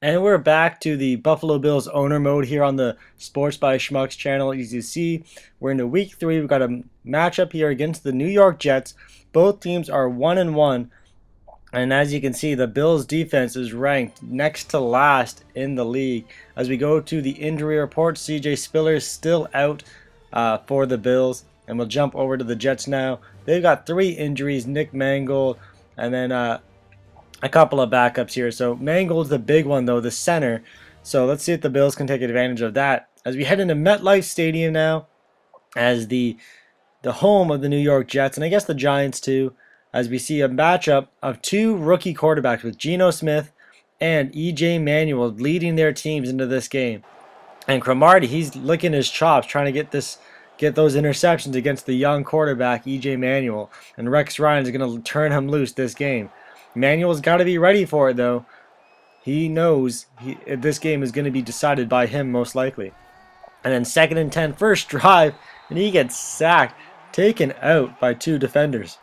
And we're back to the Buffalo Bills owner mode here on the Sports by Schmucks channel. As you see, we're into week 3. We've got a matchup here against the New York Jets. Both teams are 1-1. And as you can see, the Bills defense is ranked next to last in the league. As we go to the injury report, CJ Spiller is still out for the Bills. And we'll jump over to the Jets now. They've got 3 injuries, Nick Mangold, and then a couple of backups here. So Mangold's the big one though, the center. So let's see if the Bills can take advantage of that. As we head into MetLife Stadium now, as the home of the New York Jets, and I guess the Giants too, as we see a matchup of 2 rookie quarterbacks with Geno Smith and EJ Manuel leading their teams into this game. And Cromartie, he's licking his chops trying to get those interceptions against the young quarterback EJ Manuel. And Rex Ryan is going to turn him loose this game. Manuel's got to be ready for it, though. He knows this game is going to be decided by him, most likely. And then 2nd and 10, first drive, and he gets sacked, taken out by 2 defenders.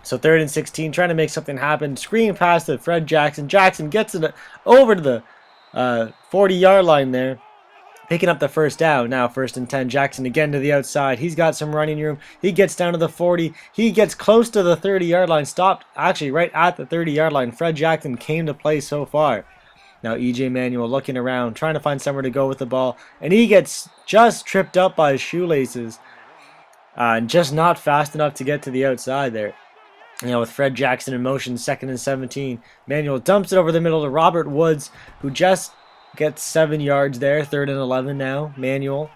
So 3rd and 16, trying to make something happen. Screen pass to Fred Jackson. Jackson gets it over to the 40-yard line there, picking up the first down. Now 1st and 10, Jackson again to the outside. He's got some running room. He gets down to the 40. He gets close to the 30-yard line. Stopped actually right at the 30-yard line. Fred Jackson came to play so far. Now EJ Manuel looking around, trying to find somewhere to go with the ball. And he gets just tripped up by his shoelaces. And just not fast enough to get to the outside there. With Fred Jackson in motion, 2nd and 17. Manuel dumps it over the middle to Robert Woods, who just gets 7 yards there. 3rd and 11 now. Manuel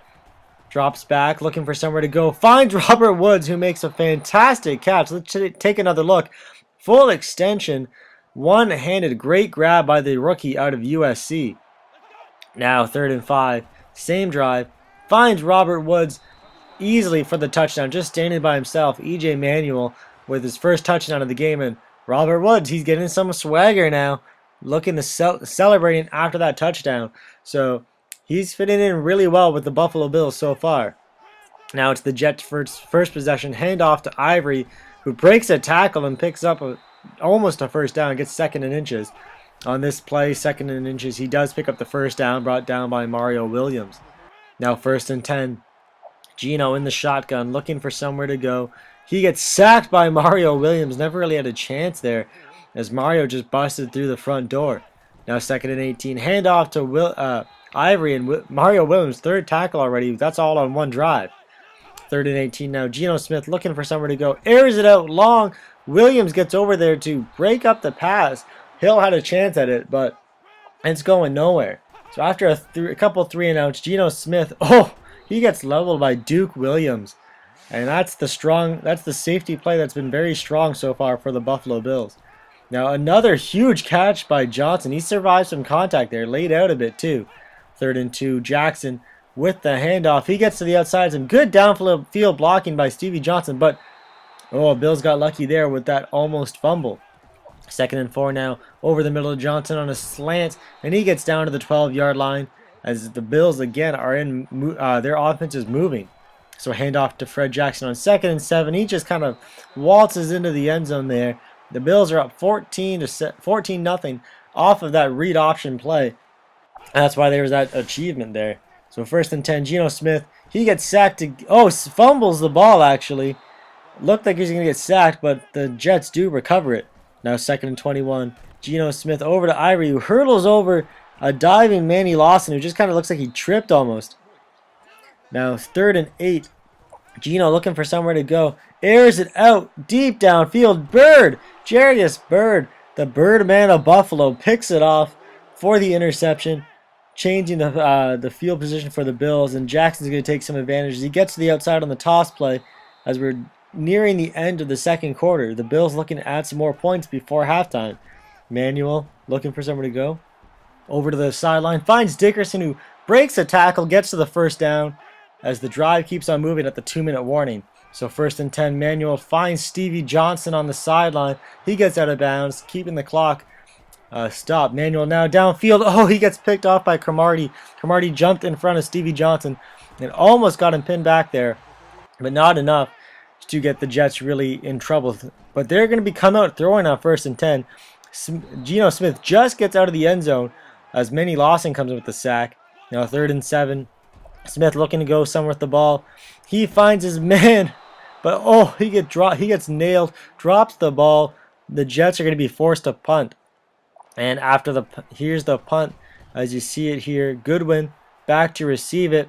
drops back, looking for somewhere to go. Finds Robert Woods, who makes a fantastic catch. Let's take another look. Full extension. One-handed great grab by the rookie out of USC. Now 3rd and 5. Same drive. Finds Robert Woods easily for the touchdown. Just standing by himself. EJ Manuel with his first touchdown of the game. And Robert Woods, he's getting some swagger now. Looking to celebrating after that touchdown. So he's fitting in really well with the Buffalo Bills so far. Now it's the Jets' first possession. Handoff to Ivory, who breaks a tackle and picks up almost a first down. Gets 2nd and inches. On this play, 2nd and inches, he does pick up the first down, brought down by Mario Williams. Now 1st and 10. Geno in the shotgun, looking for somewhere to go. He gets sacked by Mario Williams. Never really had a chance there, as Mario just busted through the front door. Now 2nd and 18. Handoff to Ivory, and Mario Williams, 3rd tackle already. That's all on one drive. 3rd and 18 now. Geno Smith looking for somewhere to go. Airs it out long. Williams gets over there to break up the pass. Hill had a chance at it, but it's going nowhere. So after a couple 3-and-outs, Geno Smith, he gets leveled by Duke Williams. And that's the safety play that's been very strong so far for the Buffalo Bills. Now another huge catch by Johnson. He survived some contact there, laid out a bit too. 3rd and 2, Jackson with the handoff. He gets to the outside. Some good downfield blocking by Stevie Johnson, but Bills got lucky there with that almost fumble. 2nd and 4 now, over the middle of Johnson on a slant, and he gets down to the 12-yard line as the Bills again are in their offense is moving. So handoff to Fred Jackson on 2nd and 7. He just kind of waltzes into the end zone there. The Bills are up 14-0 off of that read option play. And that's why there was that achievement there. So 1st and 10, Geno Smith, he gets sacked. Fumbles the ball actually. Looked like he's going to get sacked, but the Jets do recover it. Now 2nd and 21, Geno Smith over to Ivory, who hurdles over a diving Manny Lawson, who just kind of looks like he tripped almost. Now 3rd and 8. Geno looking for somewhere to go. Airs it out deep downfield. Jarius Byrd, the Birdman of Buffalo, picks it off for the interception, changing the field position for the Bills. And Jackson's going to take some advantage. He gets to the outside on the toss play as we're nearing the end of the 2nd quarter. The Bills looking to add some more points before halftime. Manuel looking for somewhere to go. Over to the sideline. Finds Dickerson, who breaks a tackle, gets to the first down, as the drive keeps on moving at the 2-minute warning. So 1st and 10, Manuel finds Stevie Johnson on the sideline. He gets out of bounds, keeping the clock stopped. Manuel now downfield. He gets picked off by Cromartie. Cromartie jumped in front of Stevie Johnson and almost got him pinned back there, but not enough to get the Jets really in trouble. But they're going to be come out throwing on 1st and 10. Geno Smith just gets out of the end zone as Manny Lawson comes in with the sack. Now 3rd and 7. Smith looking to go somewhere with the ball. He finds his man, but oh, he gets nailed, drops the ball. The Jets are going to be forced to punt. And here's the punt, as you see it here. Goodwin back to receive it.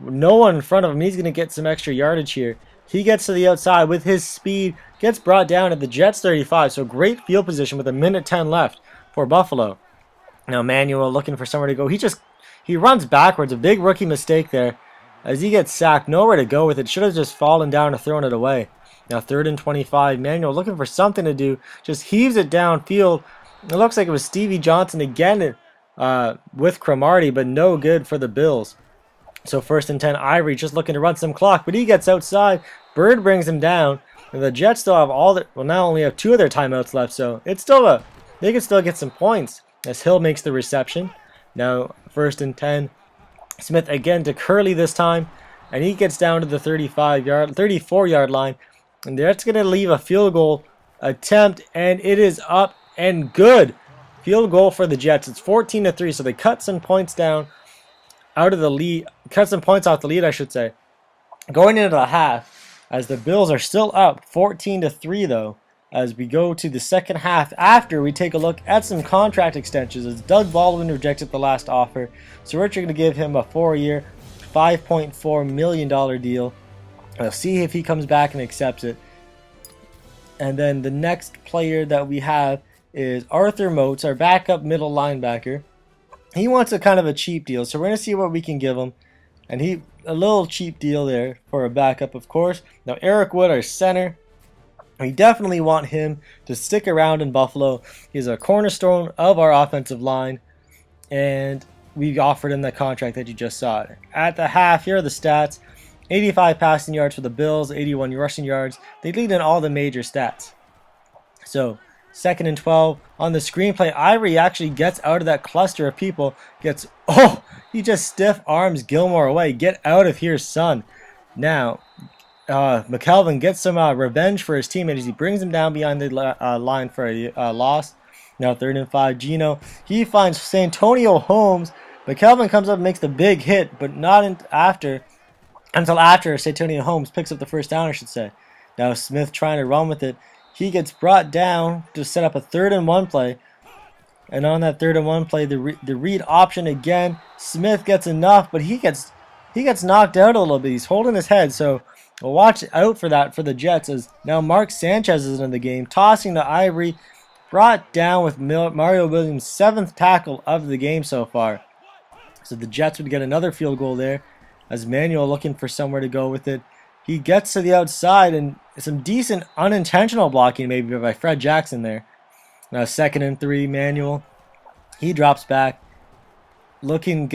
No one in front of him. He's going to get some extra yardage here. He gets to the outside with his speed, gets brought down at the Jets 35. So great field position with 1:10 left for Buffalo. Now Manuel looking for somewhere to go. He runs backwards. A big rookie mistake there as he gets sacked. Nowhere to go with it. Should have just fallen down and thrown it away. Now 3rd and 25. Manuel looking for something to do. Just heaves it downfield. It looks like it was Stevie Johnson again with Cromartie, but no good for the Bills. So 1st and 10. Ivory just looking to run some clock, but he gets outside. Bird brings him down. And the Jets still have now only have 2 of their timeouts left, so it's still they can still get some points as Hill makes the reception. Now 1st and 10. Smith again to Curley this time, and he gets down to the 34-yard line, and that's going to leave a field goal attempt, and it is up and good. Field goal for the Jets. It's 14-3, so they cut some points down out of the lead, cut some points off the lead, I should say. Going into the half, as the Bills are still up 14-3 though, as we go to the second half after we take a look at some contract extensions, as Doug Baldwin rejected the last offer. So we're going to give him a 4-year, $5.4 million deal. We'll see if he comes back and accepts it. And then the next player that we have is Arthur Moats, our backup middle linebacker. He wants a kind of a cheap deal, so we're going to see what we can give him. And a little cheap deal there for a backup, of course. Now Eric Wood, our center. We definitely want him to stick around in Buffalo. He's a cornerstone of our offensive line, and we offered him that contract that you just saw. At the half, here are the stats. 85 passing yards for the Bills, 81 rushing yards. They lead in all the major stats. So 2nd and 12 on the screenplay. Ivory actually gets out of that cluster of people. He just stiff arms Gilmore away. Get out of here, son. Now McKelvin gets some revenge for his teammate as he brings him down behind the line for a loss. Now 3rd and 5. Geno, he finds Santonio Holmes. McKelvin comes up and makes the big hit, but not until after Santonio Holmes picks up the first down, I should say. Now Smith trying to run with it. He gets brought down to set up a 3rd and 1 play. And on that 3rd and 1 play, the read option again. Smith gets enough, but he gets knocked out a little bit. He's holding his head, so we'll watch out for that for the Jets, as now Mark Sanchez is in the game. Tossing to Ivory. Brought down with Mario Williams' 7th tackle of the game so far. So the Jets would get another field goal there, as Manuel looking for somewhere to go with it. He gets to the outside, and some decent unintentional blocking maybe by Fred Jackson there. Now 2nd and 3, Manuel. He drops back.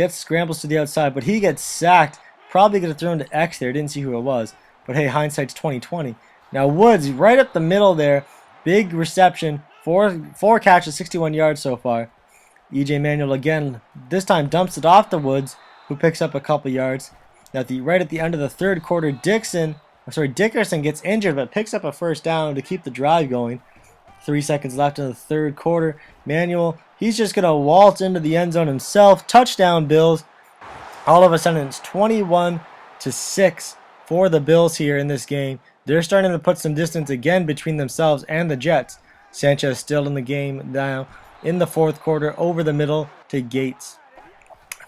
Scrambles to the outside, but he gets sacked. Probably could have thrown to X there. Didn't see who it was. But hey, hindsight's 20/20. Now Woods, right up the middle there. Big reception. Four catches, 61 yards so far. EJ Manuel again, this time dumps it off to Woods, who picks up a couple yards. Now right at the end of the 3rd quarter, Dickerson gets injured but picks up a first down to keep the drive going. 3 seconds left in the 3rd quarter. Manuel, he's just going to waltz into the end zone himself. Touchdown Bills. All of a sudden it's 21-6 for the Bills here in this game. They're starting to put some distance again between themselves and the Jets. Sanchez still in the game now in the 4th quarter, over the middle to Gates.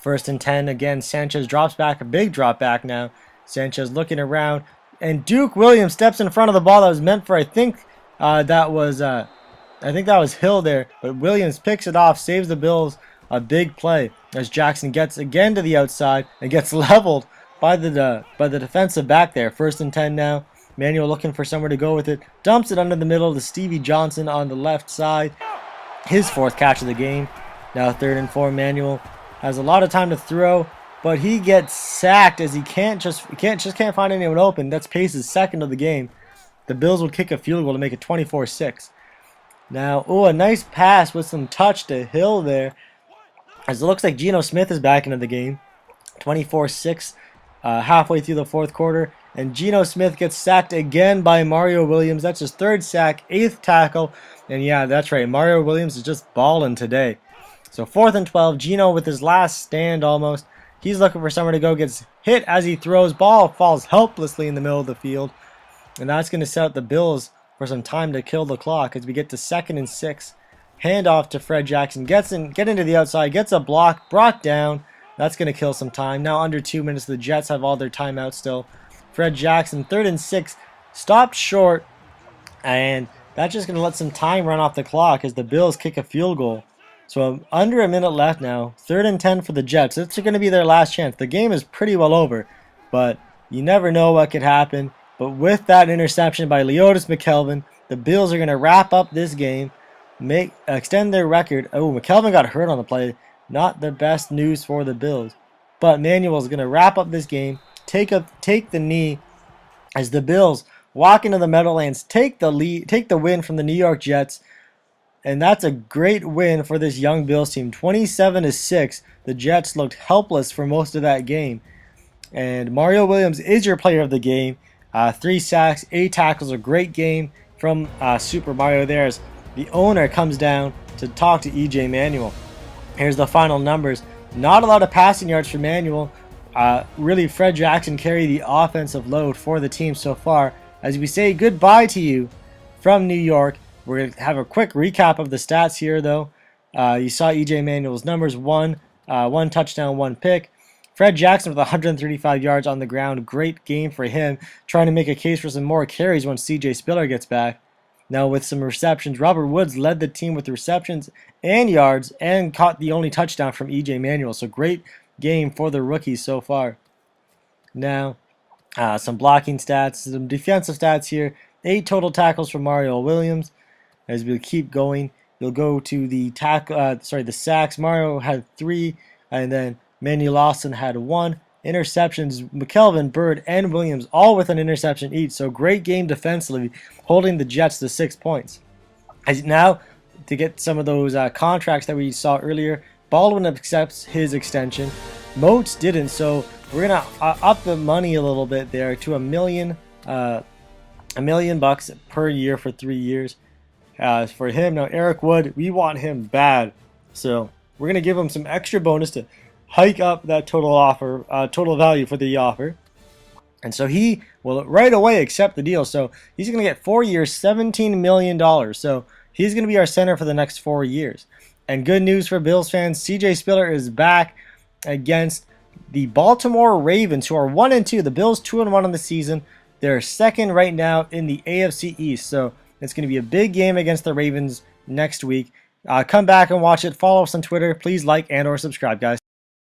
1st and 10 again. Sanchez drops back, a big drop back now. Sanchez looking around, and Duke Williams steps in front of the ball that was meant for, I think that was Hill there, but Williams picks it off, saves the Bills a big play as Jackson gets again to the outside and gets leveled by the defensive back there. 1st and 10 now. Manuel looking for somewhere to go with it. Dumps it under the middle to Stevie Johnson on the left side. His 4th catch of the game. Now 3rd and 4. Manuel has a lot of time to throw, but he gets sacked as he can't find anyone open. That's Pace's 2nd of the game. The Bills will kick a field goal to make it 24-6. Now, a nice pass with some touch to Hill there, as it looks like Geno Smith is back into the game. 24-6 halfway through the 4th quarter. And Geno Smith gets sacked again by Mario Williams. That's his 3rd sack, 8th tackle. And yeah, that's right. Mario Williams is just balling today. So 4th and 12. Geno with his last stand almost. He's looking for somewhere to go. Gets hit as he throws. Ball falls helplessly in the middle of the field. And that's going to set up the Bills for some time to kill the clock as we get to 2nd and 6. Hand off to Fred Jackson. Get into the outside. Gets a block. Brought down. That's going to kill some time. Now under 2 minutes. The Jets have all their timeouts still. Fred Jackson, 3rd and 6. Stopped short. And that's just going to let some time run off the clock as the Bills kick a field goal. So under a minute left now. 3rd and 10 for the Jets. It's going to be their last chance. The game is pretty well over. But you never know what could happen. But with that interception by Leotis McKelvin, the Bills are going to wrap up this game, extend their record. Oh, McKelvin got hurt on the play. Not the best news for the Bills. But Manuel is going to wrap up this game, take the knee as the Bills walk into the Meadowlands, take the win from the New York Jets. And that's a great win for this young Bills team. 27-6. The Jets looked helpless for most of that game. And Mario Williams is your player of the game. 3 sacks, 8 tackles, a great game from Super Mario there as the owner comes down to talk to EJ Manuel. Here's the final numbers. Not a lot of passing yards for Manuel. Really, Fred Jackson carried the offensive load for the team so far. As we say goodbye to you from New York, we're going to have a quick recap of the stats here, though. You saw EJ Manuel's numbers, 1 touchdown, 1 pick. Fred Jackson with 135 yards on the ground. Great game for him. Trying to make a case for some more carries once CJ Spiller gets back. Now with some receptions, Robert Woods led the team with receptions and yards and caught the only touchdown from EJ Manuel. So great game for the rookies so far. Now, some blocking stats, some defensive stats here. 8 total tackles for Mario Williams. As we keep going, you'll go to the the sacks. Mario had 3, and then Manny Lawson had 1. Interceptions, McKelvin, Bird, and Williams all with an interception each. So great game defensively, holding the Jets to 6 points. As now, to get some of those contracts that we saw earlier, Baldwin accepts his extension. Moats didn't, so we're going to up the money a little bit there to $1 million bucks per year for 3 years. For him, now Eric Wood, we want him bad. So we're going to give him some extra bonus to hike up that total value for the offer. And so he will right away accept the deal. So he's going to get 4 years, $17 million. So he's going to be our center for the next 4 years. And good news for Bills fans, CJ Spiller is back against the Baltimore Ravens, who are 1-2. The Bills 2-1 on the season. They're second right now in the AFC East. So it's going to be a big game against the Ravens next week. Come back and watch it. Follow us on Twitter. Please like and or subscribe, guys.